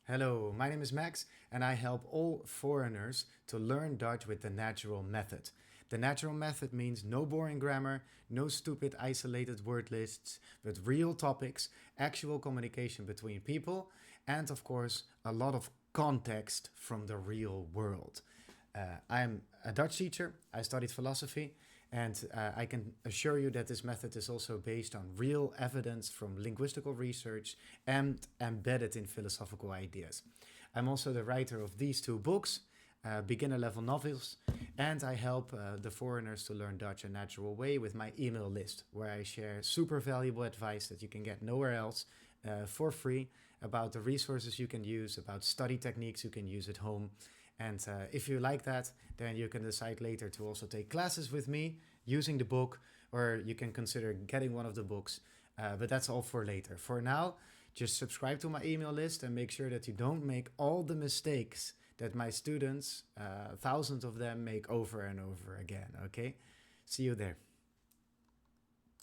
Hello, my name is Max and I help all foreigners to learn Dutch with the natural method. The natural method means no boring grammar, no stupid isolated word lists, but real topics, actual communication between people, and of course, a lot of context from the real world. I'm a Dutch teacher, I studied philosophy, and I can assure you that this method is also based on real evidence from linguistical research and embedded in philosophical ideas. I'm also the writer of these two books, beginner level novels, and I help the foreigners to learn Dutch a natural way with my email list, where I share super valuable advice that you can get nowhere else for free about the resources you can use, about study techniques you can use at home. And if you like that, then you can decide later to also take classes with me using the book, or you can consider getting one of the books. But that's all for later. For now, just subscribe to my email list and make sure that you don't make all the mistakes that my students, thousands of them, make over and over again. Okay? See you there.